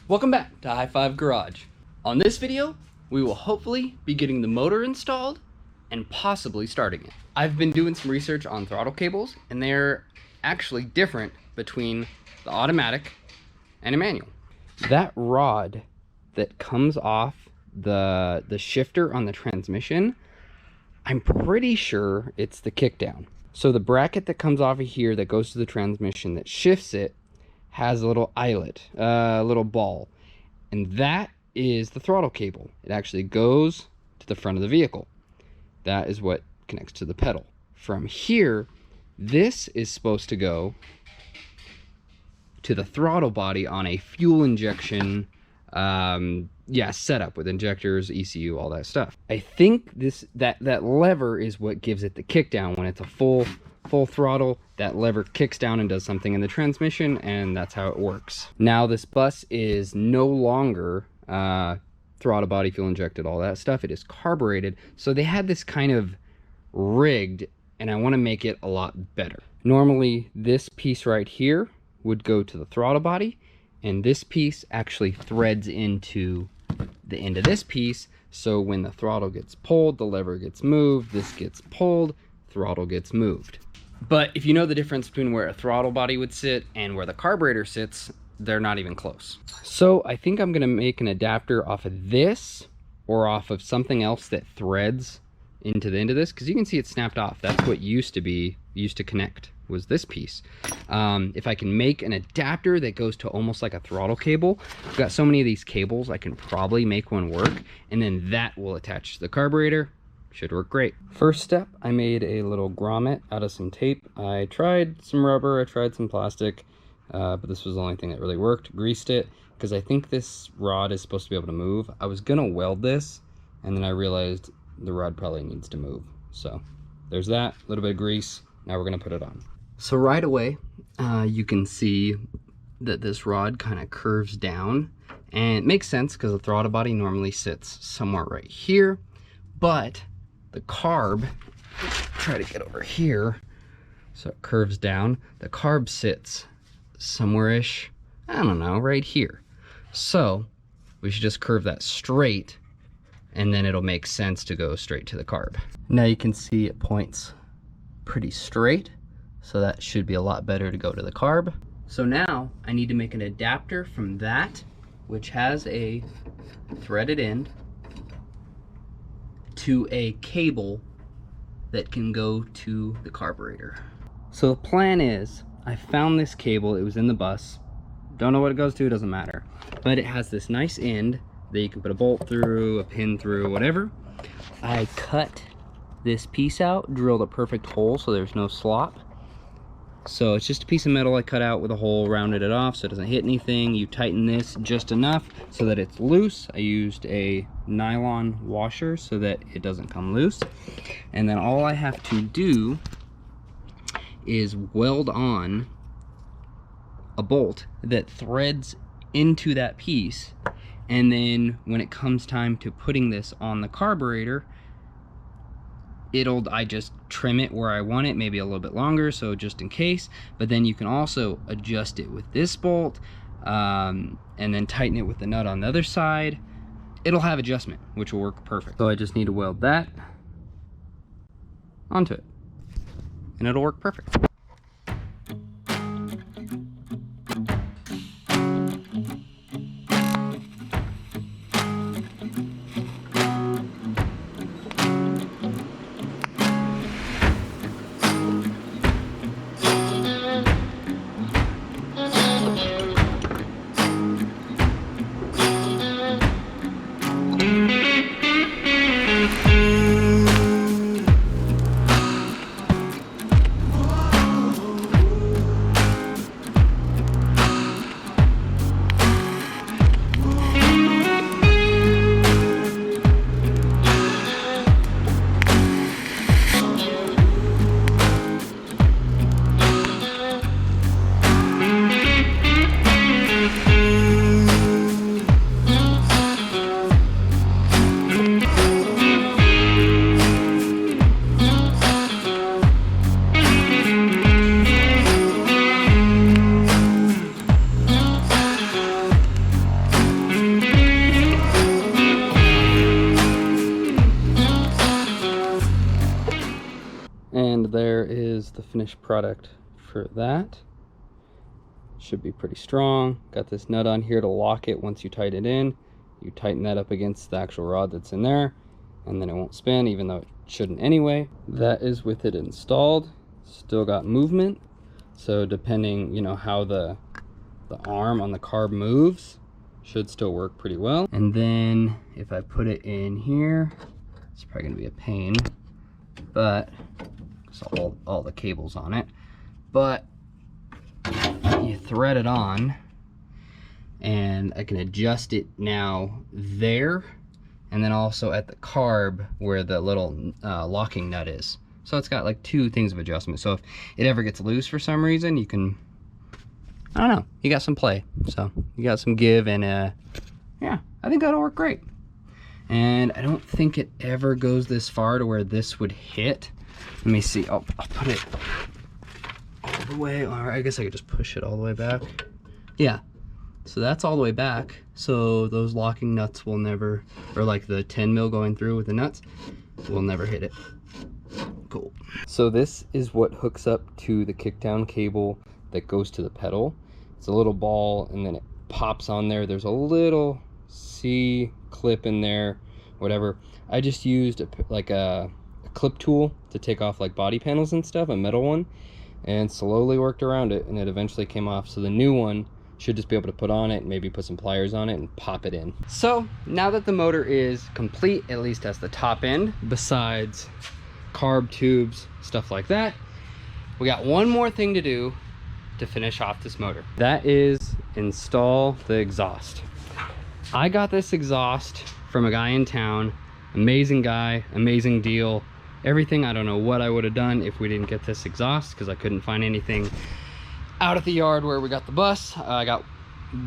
Welcome back to High Five Garage. On this video, we will hopefully be getting the motor installed and possibly starting it. I've been doing some research on throttle cables, and they're actually different between the automatic and a manual. That rod that comes off the shifter on the transmission, I'm pretty sure it's the kickdown. So the bracket that comes off of here that goes to the transmission that shifts it has a little eyelet, a little ball, and that is the throttle cable. It actually goes to the front of the vehicle. That is what connects to the pedal. From here, this is supposed to go to the throttle body on a fuel injection setup with injectors, ECU, all that stuff. I think that lever is what gives it the kickdown. When it's a full throttle, that lever kicks down and does something in the transmission, and that's how it works. Now this bus is no longer throttle body, fuel injected, all that stuff. It is carbureted, so they had this kind of rigged, and I want to make it a lot better. Normally this piece right here would go to the throttle body, and this piece actually threads into the end of this piece, so when the throttle gets pulled, the lever gets moved, this gets pulled, throttle gets moved. But if you know the difference between where a throttle body would sit and where the carburetor sits, they're not even close. So I think I'm gonna make an adapter off of this or off of something else that threads into the end of this, because you can see it snapped off. That's what used to connect, was this piece. If I can make an adapter that goes to almost like a throttle cable, I've got so many of these cables, I can probably make one work, and then that will attach to the carburetor. Should work great. First step, I made a little grommet out of some tape. I tried some rubber, I tried some plastic, but this was the only thing that really worked. Greased it, because I think this rod is supposed to be able to move. I was gonna weld this, and then I realized the rod probably needs to move. So there's that, a little bit of grease. Now we're gonna put it on. So right away, you can see that this rod kind of curves down, and it makes sense because the throttle body normally sits somewhere right here, but the carb, try to get over here so it curves down. The carb sits somewhere-ish, I don't know, right here. So we should just curve that straight, and then it'll make sense to go straight to the carb. Now you can see it points pretty straight, so that should be a lot better to go to the carb. So now I need to make an adapter from that, which has a threaded end, to a cable that can go to the carburetor. So the plan is, I found this cable, it was in the bus. Don't know what it goes to, it doesn't matter. But it has this nice end that you can put a bolt through, a pin through, whatever. I cut this piece out, drilled a perfect hole so there's no slop. So it's just a piece of metal I cut out with a hole, rounded it off so it doesn't hit anything. You tighten this just enough so that it's loose. I used a nylon washer so that it doesn't come loose. And then all I have to do is weld on a bolt that threads into that piece. And then when it comes time to putting this on the carburetor, I just trim it where I want it, maybe a little bit longer, so just in case. But then you can also adjust it with this bolt, and then tighten it with the nut on the other side. It'll have adjustment, which will work perfect. So I just need to weld that onto it, and it'll work perfect. the finished product for that. Should be pretty strong. Got this nut on here to lock it once you tighten it in. You tighten that up against the actual rod that's in there, and then it won't spin, even though it shouldn't anyway. That is with it installed. Still got movement, so depending, you know, how the arm on the carb moves, should still work pretty well. And then if I put it in here, it's probably gonna be a pain, but it's all the cables on it. But you thread it on, and I can adjust it now there, and then also at the carb where the little locking nut is. So it's got like 2 things of adjustment. So if it ever gets loose for some reason, you can, I don't know, you got some play. So you got some give, and yeah, I think that'll work great. And I don't think it ever goes this far to where this would hit. Let me see, I'll put it all the way, or I guess I could just push it all the way back. Yeah, so that's all the way back. So those locking nuts will never, or like the 10 mil going through with the nuts, will never hit it. Cool. So this is what hooks up to the kickdown cable that goes to the pedal. It's a little ball, and then it pops on there. There's a little C clip in there, whatever. I just used a clip tool to take off like body panels and stuff, a metal one, and slowly worked around it, and it eventually came off. So the new one should just be able to put on it, maybe put some pliers on it and pop it in. So now that the motor is complete, at least as the top end, besides carb tubes, stuff like that, we got one more thing to do to finish off this motor. That is install the exhaust. I got this exhaust from a guy in town. Amazing guy, amazing deal, everything. I don't know what I would have done if we didn't get this exhaust, because I couldn't find anything out at the yard where we got the bus. I got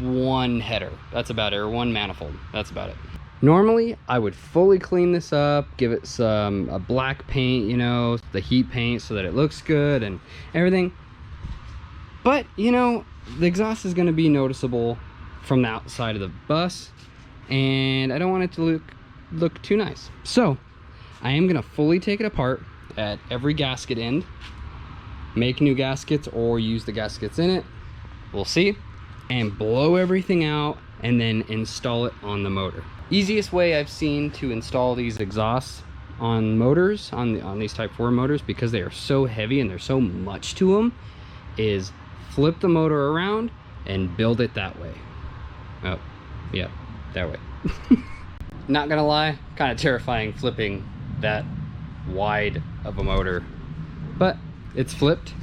1 header, that's about it, or 1 manifold, that's about it. Normally I would fully clean this up, give it some black paint, you know, the heat paint, so that it looks good and everything. But you know, the exhaust is going to be noticeable from the outside of the bus, and I don't want it to look too nice. So I am going to fully take it apart at every gasket end, make new gaskets or use the gaskets in it, we'll see, and blow everything out and then install it on the motor. Easiest way I've seen to install these exhausts on motors, on these Type 4 motors, because they are so heavy and there's so much to them, is flip the motor around and build it that way. Oh, yeah, that way. Not gonna lie, kind of terrifying flipping that wide of a motor, but it's flipped,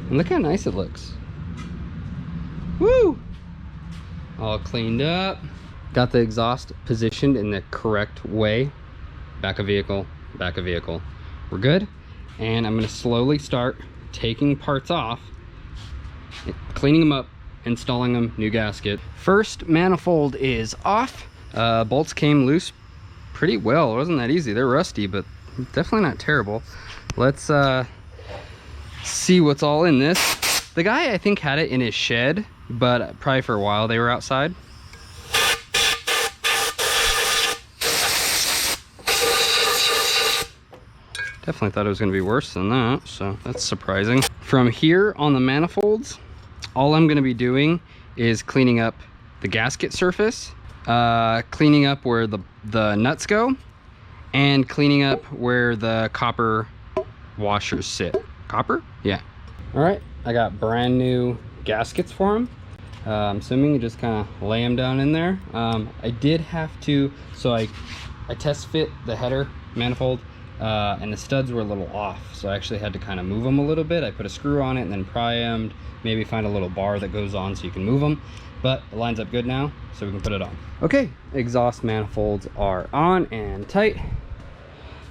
and look how nice it looks. Woo! All cleaned up. Got the exhaust positioned in the correct way. Back of vehicle, back of vehicle. We're good. And I'm gonna slowly start taking parts off, cleaning them up, installing them, new gasket. First manifold is off. Bolts came loose pretty well. It wasn't that easy. They're rusty, but definitely not terrible. Let's see what's all in this. The guy, I think, had it in his shed, but probably for a while they were outside. Definitely thought it was going to be worse than that, so that's surprising. From here on the manifolds, all I'm going to be doing is cleaning up the gasket surface, cleaning up where the nuts go, and cleaning up where the copper washers sit. Copper? Yeah. All right, I got brand new gaskets for them. I'm assuming you just kind of lay them down in there. I did have to, so I test fit the header manifold, and the studs were a little off, so I actually had to kind of move them a little bit. I put a screw on it and then pry them, maybe find a little bar that goes on so you can move them, but it lines up good now, so we can put it on. Okay, exhaust manifolds are on and tight.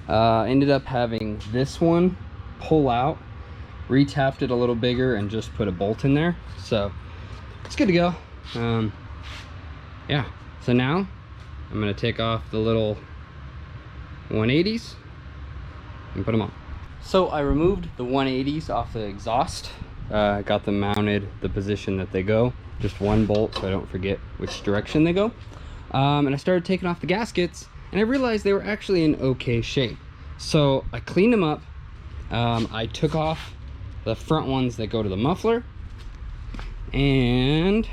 Ended up having this one pull out, re-tapped it a little bigger, and just put a bolt in there, so it's good to go. Yeah, so now I'm going to take off the little 180s and put them on. So I removed the 180s off the exhaust. Got them mounted the position that they go, just one bolt so I don't forget which direction they go. And I started taking off the gaskets, and I realized they were actually in okay shape. So I cleaned them up. I took off the front ones that go to the muffler. And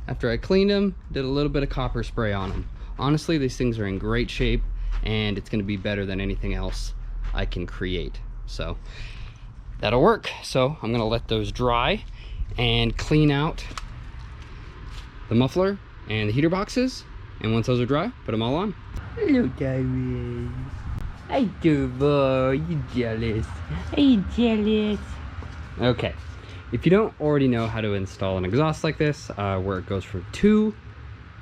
after I cleaned them, did a little bit of copper spray on them. Honestly, these things are in great shape, and it's going to be better than anything else I can create. So that'll work. So I'm going to let those dry and clean out the muffler and the heater boxes. And once those are dry, put them all on. Hello, Darius. Hi, Turbo. You jealous? Are you jealous? Okay, if you don't already know how to install an exhaust like this, where it goes from 2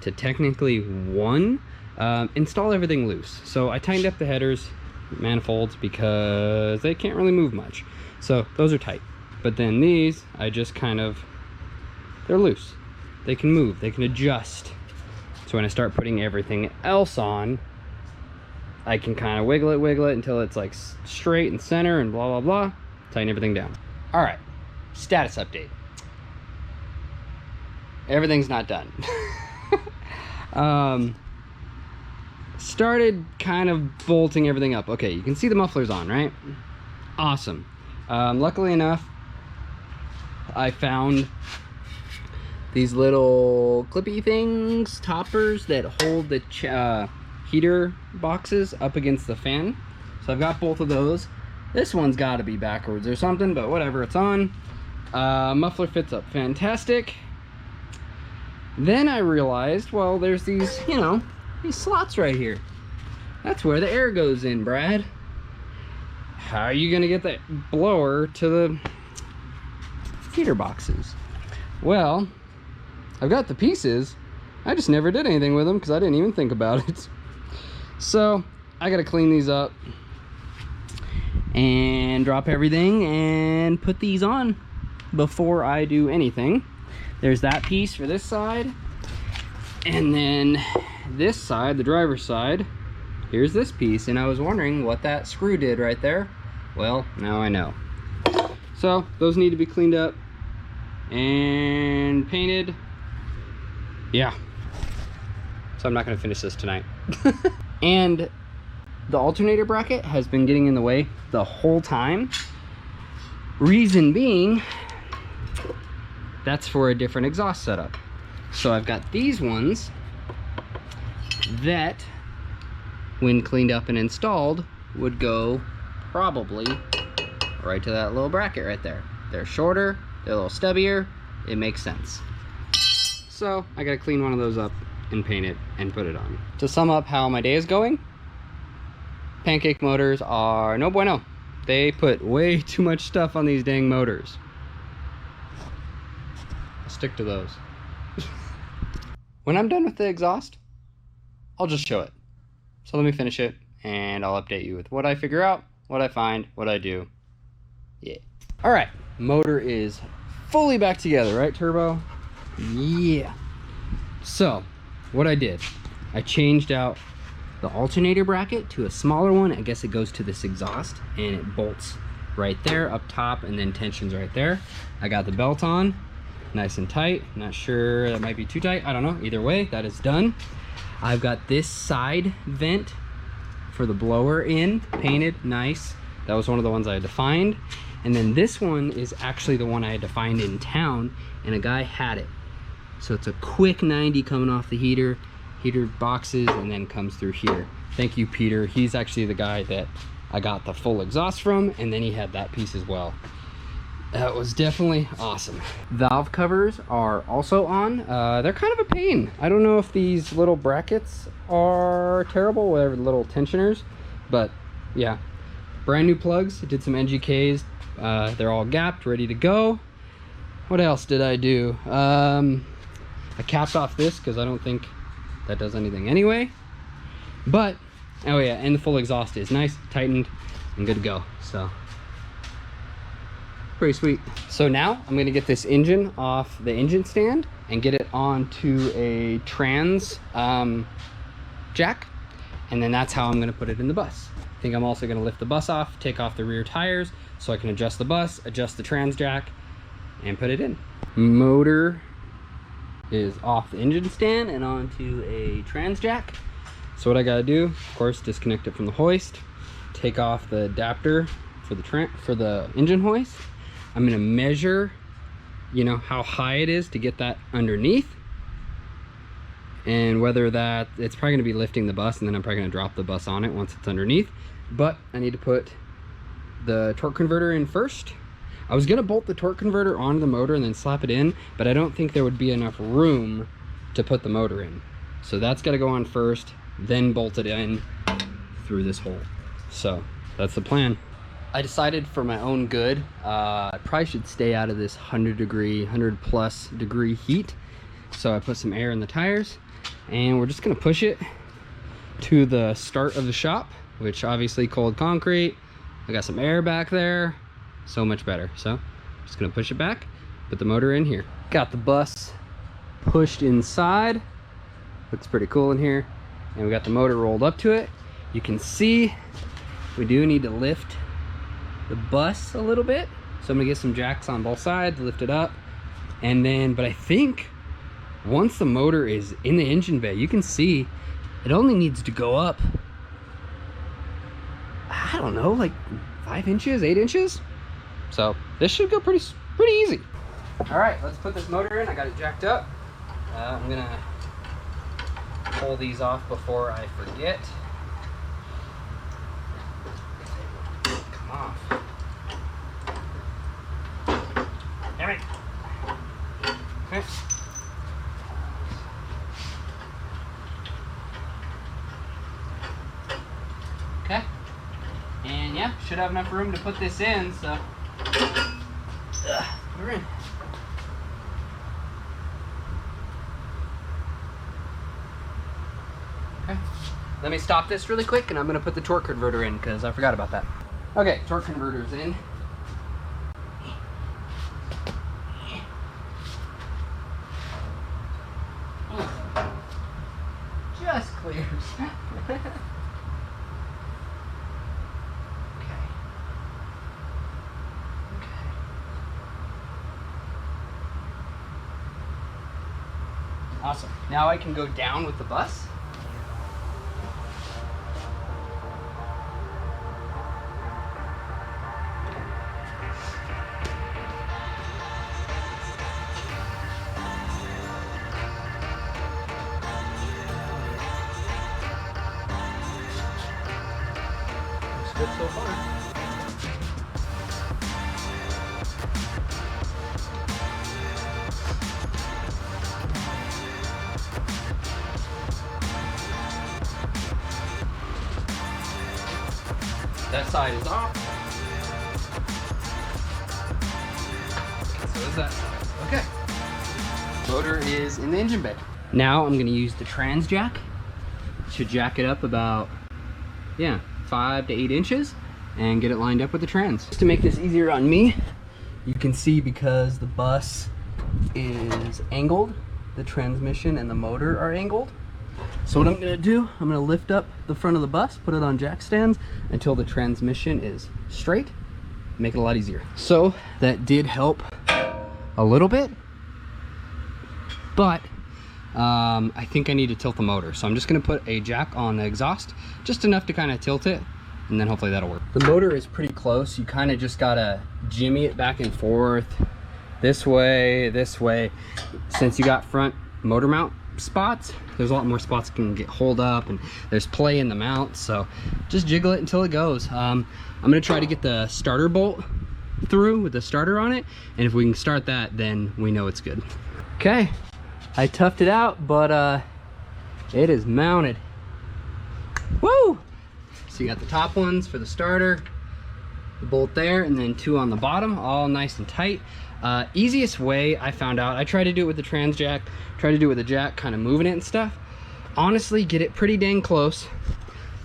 to technically 1, install everything loose. So I tightened up the headers, manifolds, because they can't really move much. So those are tight. But then these, I just kind of, they're loose. They can move, they can adjust. So when I start putting everything else on, I can kind of wiggle it until it's like straight and center and blah, blah, blah. Tighten everything down. All right, status update. Everything's not done. Started kind of bolting everything up. Okay, you can see the muffler's on, right? Awesome. Luckily enough, I found these little clippy things, toppers that hold the heater boxes up against the fan. So I've got both of those. This one's got to be backwards or something, but whatever, it's on. Muffler fits up fantastic. Then I realized, well, there's these, you know, these slots right here. That's where the air goes in, Brad. How are you gonna get that blower to the heater boxes? Well, I've got the pieces. I just never did anything with them because I didn't even think about it. So I gotta clean these up and drop everything and put these on before I do anything. There's that piece for this side, and then this side, the driver's side, here's this piece, and I was wondering what that screw did right there. Well, now I know. So those need to be cleaned up and painted. Yeah, so I'm not going to finish this tonight. And the alternator bracket has been getting in the way the whole time. Reason being, that's for a different exhaust setup. So I've got these ones that, when cleaned up and installed, would go probably right to that little bracket right there. They're shorter, they're a little stubbier, it makes sense. So I gotta clean one of those up and paint it and put it on. To sum up how my day is going, pancake motors are no bueno. They put way too much stuff on these dang motors. I'll stick to those. When I'm done with the exhaust, I'll just show it. So let me finish it and I'll update you with what I figure out, what I find, what I do. Yeah. All right, motor is fully back together, right, Turbo? Yeah. So what I did, I changed out the alternator bracket to a smaller one. I guess it goes to this exhaust and it bolts right there up top, and then tensions right there. I got the belt on nice and tight. Not sure, that might be too tight, I don't know. Either way, that is done. I've got this side vent for the blower in, painted nice. That was one of the ones I had to find. And then this one is actually the one I had to find in town, and a guy had it. So it's a quick 90 coming off the heater boxes, and then comes through here. Thank you, Peter. He's actually the guy that I got the full exhaust from, and then he had that piece as well. That was definitely awesome. Valve covers are also on. They're kind of a pain. I don't know if these little brackets are terrible, whatever, the little tensioners, but yeah. Brand new plugs. I did some NGKs. They're all gapped, ready to go. What else did I do? I capped off this because I don't think that does anything anyway. But, oh yeah, and the full exhaust is nice, tightened, and good to go. So, pretty sweet. So now I'm gonna get this engine off the engine stand and get it onto a trans jack, and then that's how I'm gonna put it in the bus. I think I'm also gonna lift the bus off, take off the rear tires so I can adjust the bus, adjust the trans jack, and put it in. Motor is off the engine stand and onto a trans jack. So what I gotta do, of course, disconnect it from the hoist, take off the adapter for the engine hoist. I'm gonna measure, you know, how high it is to get that underneath, and whether that, it's probably gonna be lifting the bus, and then I'm probably gonna drop the bus on it once it's underneath. But I need to put the torque converter in first. I was gonna bolt the torque converter onto the motor and then slap it in, but I don't think there would be enough room to put the motor in. So that's gotta go on first, then bolt it in through this hole. So that's the plan. I decided for my own good, I probably should stay out of this 100 plus degree heat. So I put some air in the tires, and we're just gonna push it to the start of the shop, which obviously cold concrete. I got some air back there, so much better. So just gonna push it back, put the motor in here. Got the bus pushed inside. Looks pretty cool in here. And we got the motor rolled up to it. You can see we do need to lift the bus a little bit, so I'm gonna get some jacks on both sides, lift it up, and then, but I think once the motor is in the engine bay, you can see it only needs to go up, I don't know, like 5 inches, 8 inches. So this should go pretty easy. All right, let's put this motor in. I got it jacked up. I'm gonna pull these off before I forget. Come off. Damn it. Okay. Okay. And yeah, should have enough room to put this in, so we're in. Okay. Let me stop this really quick, and I'm gonna put the torque converter in because I forgot about that. Okay, torque converter's in. Just clears. Okay. Awesome. Now I can go down with the bus. Looks good so far. That side is off. So is that side. Okay. Motor is in the engine bay. Now I'm gonna use the trans jack to jack it up about, 5 to 8 inches and get it lined up with the trans. Just to make this easier on me, you can see because the bus is angled, the transmission and the motor are angled. So what I'm gonna do, I'm gonna lift up the front of the bus, put it on jack stands until the transmission is straight, make it a lot easier. So that did help a little bit, but I think I need to tilt the motor. So I'm just gonna put a jack on the exhaust, just enough to kind of tilt it, and then hopefully that'll work. The motor is pretty close. You kind of just gotta jimmy it back and forth, this way, since you got front motor mount spots. There's a lot more spots that can get hold up, and there's play in the mount, so just jiggle it until it goes. I'm gonna try to get the starter bolt through with the starter on it, and if we can start that, then we know it's good. Okay, I toughed it out, but it is mounted. Woo! So you got the top ones for the starter, the bolt there, and then 2 on the bottom, all nice and tight. Easiest way I found out, I tried to do it with the trans jack, tried to do it with the jack, kind of moving it and stuff. Honestly, get it pretty dang close.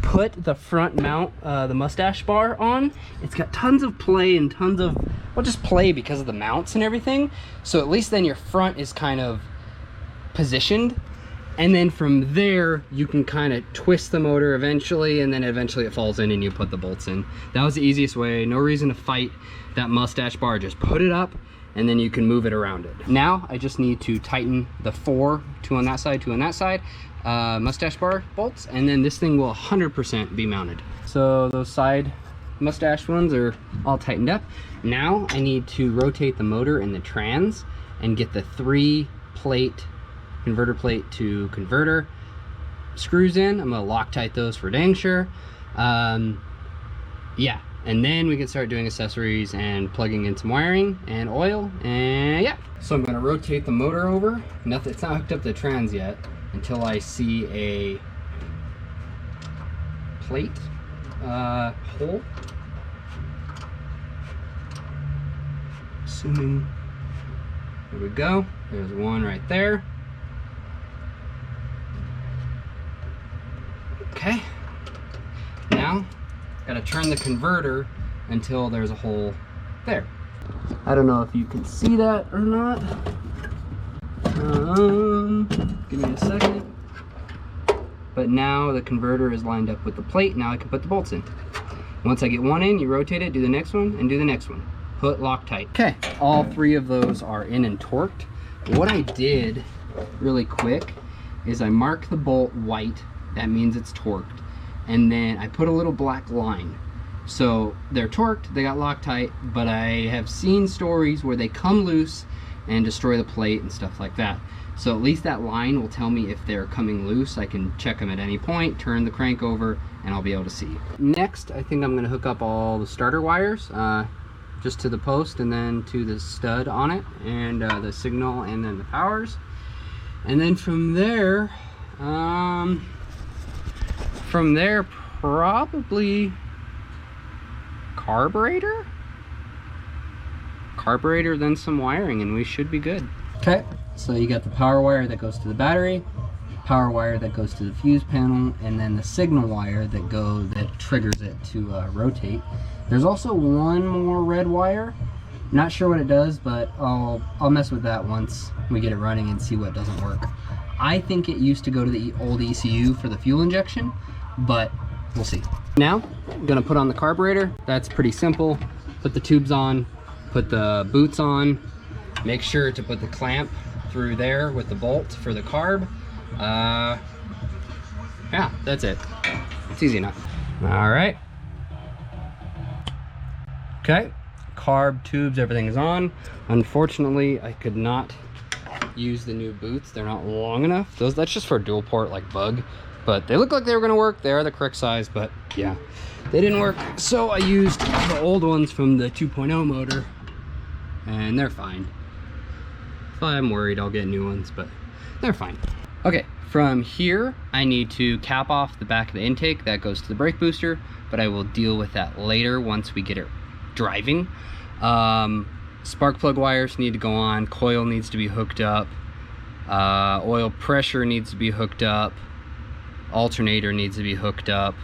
Put the front mount, the mustache bar on. It's got tons of play and tons of, well, just play because of the mounts and everything. So at least then your front is kind of positioned. And then from there, you can kind of twist the motor eventually, and then eventually it falls in and you put the bolts in. That was the easiest way. No reason to fight that mustache bar. Just put it up and then you can move it around it. Now I just need to tighten the 4, 2 on that side, 2 on that side, mustache bar bolts, and then this thing will 100% be mounted. So those side mustache ones are all tightened up. Now I need to rotate the motor and the trans and get the 3 plate converter plate to converter screws in. I'm gonna Loctite those for dang sure. Yeah, and then we can start doing accessories and plugging in some wiring and oil, and yeah. So I'm gonna rotate the motor over. Nothing, it's not hooked up to the trans yet until I see a plate hole. Assuming, there we go. There's one right there. Okay. Now, gotta turn the converter until there's a hole there. I don't know if you can see that or not. Give me a second. But now the converter is lined up with the plate. Now I can put the bolts in. Once I get one in, you rotate it, do the next one, and do the next one. Put Loctite. Okay, all 3 of those are in and torqued. What I did really quick is I mark the bolt white. That means it's torqued. And then I put a little black line. So they're torqued, they got Loctite, but I have seen stories where they come loose and destroy the plate and stuff like that. So at least that line will tell me if they're coming loose. I can check them at any point, turn the crank over, and I'll be able to see. Next, I think I'm gonna hook up all the starter wires, just to the post and then to the stud on it, and the signal and then the powers. And then from there, probably carburetor, then some wiring, and we should be good. Okay, so you got the power wire that goes to the battery, power wire that goes to the fuse panel, and then the signal wire that triggers it to rotate. There's also one more red wire. Not sure what it does, but I'll mess with that once we get it running and see what doesn't work. I think it used to go to the old ECU for the fuel injection, but we'll see. Now, I'm gonna put on the carburetor. That's pretty simple. Put the tubes on, put the boots on, make sure to put the clamp through there with the bolt for the carb. Yeah, that's it. It's easy enough. All right. Okay, carb, tubes, everything is on. Unfortunately, I could not use the new boots. They're not long enough. That's just for dual port, like bug. But they look like they were gonna work. They are the correct size, but yeah, they didn't work. So I used the old ones from the 2.0 motor, and they're fine. If I'm worried, I'll get new ones, but they're fine. Okay, from here, I need to cap off the back of the intake. That goes to the brake booster, but I will deal with that later once we get it driving. Spark plug wires need to go on, coil needs to be hooked up, oil pressure needs to be hooked up, alternator needs to be hooked up,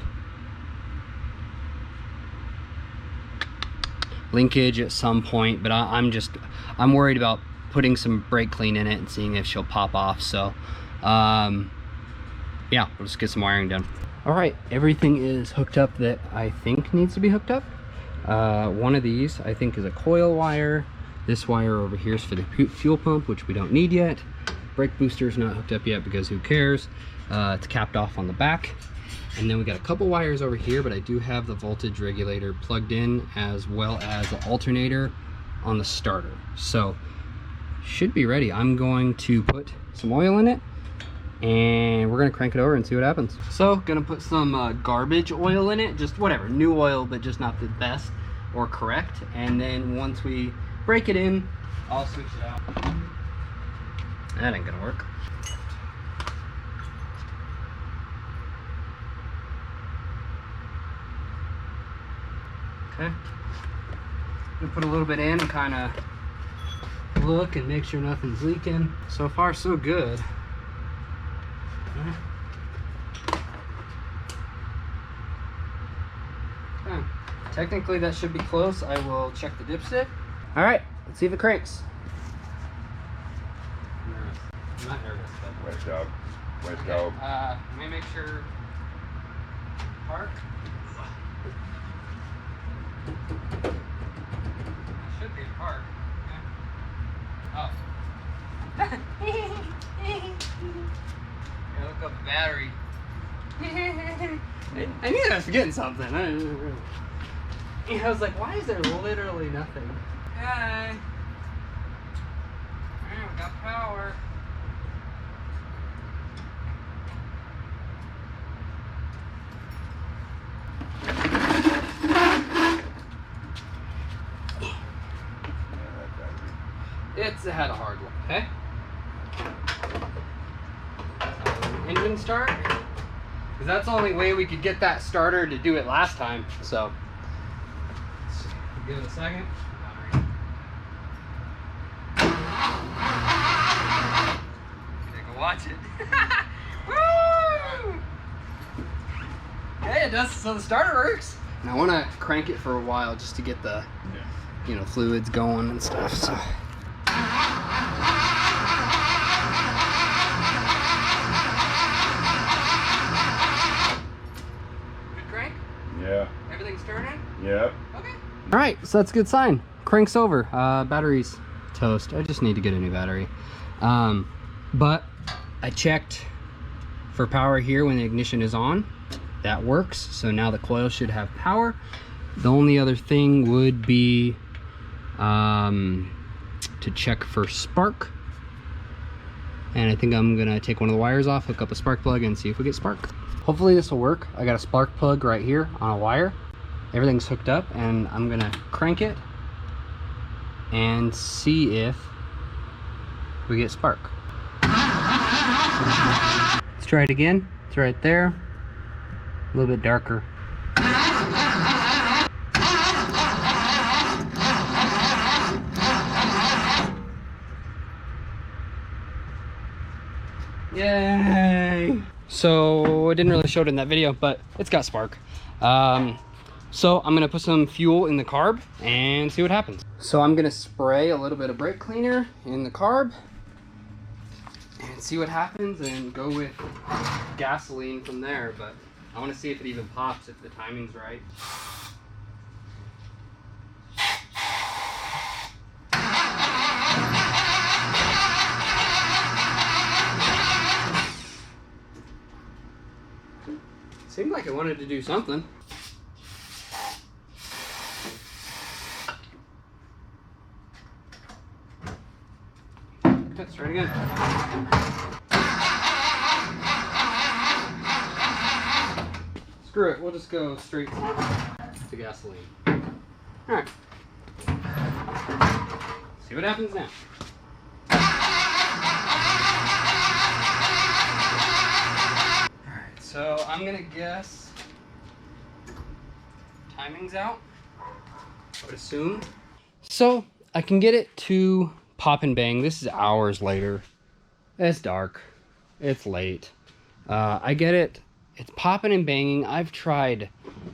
linkage at some point, but I'm worried about putting some brake clean in it and seeing if she'll pop off. So yeah, we'll just get some wiring done. All right, everything is hooked up that I think needs to be hooked up. One of these I think is a coil wire. This wire over here is for the fuel pump, which we don't need yet. Brake booster's not hooked up yet because who cares. It's capped off on the back. And then we got a couple wires over here, but I do have the voltage regulator plugged in, as well as the alternator on the starter. So should be ready. I'm going to put some oil in it, and we're gonna crank it over and see what happens. So gonna put some garbage oil in it, just whatever, new oil, but just not the best or correct. And then once we break it in, I'll switch it out. That ain't gonna work. Okay, gonna put a little bit in and kind of look and make sure nothing's leaking. So far so good. Okay. Technically that should be close. I will check the dipstick. All right, let's see if it cranks. I'm not nervous, but Wet dog. Wet dog. let me make sure. Park. Should be in park. Okay. Oh. Gotta look up the battery. I knew I was forgetting something. I was like, why is there literally nothing? Okay. Alright, we got power. It's had a hard look, okay? Engine start. Because that's the only way we could get that starter to do it last time. So, let's give it a second. Okay, go watch it. Woo! Hey, it does. So the starter works. And I want to crank it for a while just to get the, you know, fluids going and stuff. So. Yeah. Everything's turning? Yep. Okay. Alright, so that's a good sign. Crank's over. Battery's toast. I just need to get a new battery. But I checked for power here when the ignition is on. That works. So now the coil should have power. The only other thing would be to check for spark. And I think I'm gonna take one of the wires off, hook up a spark plug, and see if we get spark. Hopefully this will work. I got a spark plug right here on a wire. Everything's hooked up, and I'm gonna crank it and see if we get spark. Let's try it again. It's right there. A little bit darker. Yay! So I didn't really show it in that video, but it's got spark. So I'm gonna put some fuel in the carb and see what happens. So I'm gonna spray a little bit of brake cleaner in the carb and see what happens, and go with gasoline from there. But I want to see if it even pops, if the timing's right. Seemed like it wanted to do something. Let's try it again. Screw it, we'll just go straight to gasoline. Alright. See what happens now. So I'm gonna guess timing's out, I would assume. So I can get it to pop and bang. This is hours later. It's dark, it's late. I get it, it's popping and banging. I've tried,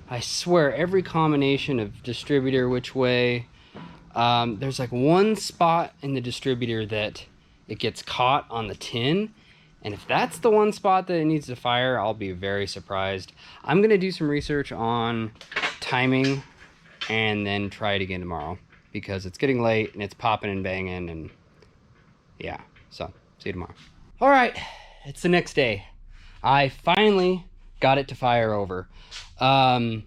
I swear, every combination of distributor which way. There's like one spot in the distributor that it gets caught on the tin. And if that's the one spot that it needs to fire, I'll be very surprised. I'm gonna do some research on timing and then try it again tomorrow, because it's getting late and it's popping and banging, and yeah, so see you tomorrow. All right, it's the next day. I finally got it to fire over. I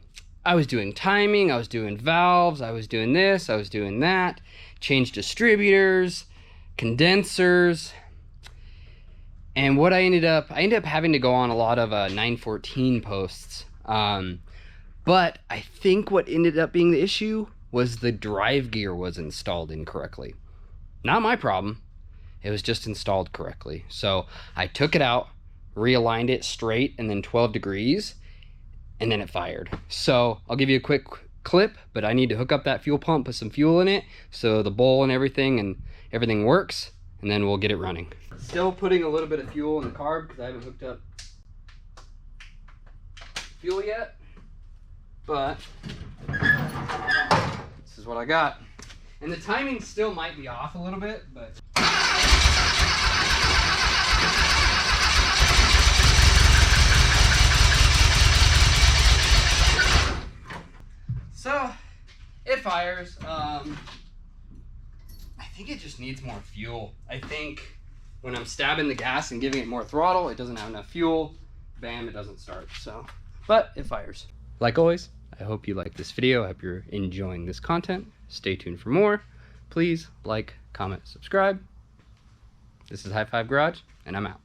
was doing timing, I was doing valves, I was doing this, I was doing that, changed distributors, condensers. And what I ended up having to go on a lot of 914 posts. But I think what ended up being the issue was the drive gear was installed incorrectly. Not my problem. It was just installed correctly. So I took it out, realigned it straight and then 12 degrees, and then it fired. So I'll give you a quick clip, but I need to hook up that fuel pump, put some fuel in it, so the bowl and everything works, and then we'll get it running. Still putting a little bit of fuel in the carb because I haven't hooked up fuel yet, but this is what I got. And the timing still might be off a little bit, but so it fires. I think it just needs more fuel. I think when I'm stabbing the gas and giving it more throttle, it doesn't have enough fuel. Bam, it doesn't start. So, but it fires. Like always, I hope you like this video. I hope you're enjoying this content. Stay tuned for more. Please like, comment, subscribe. This is High Five Garage, and I'm out.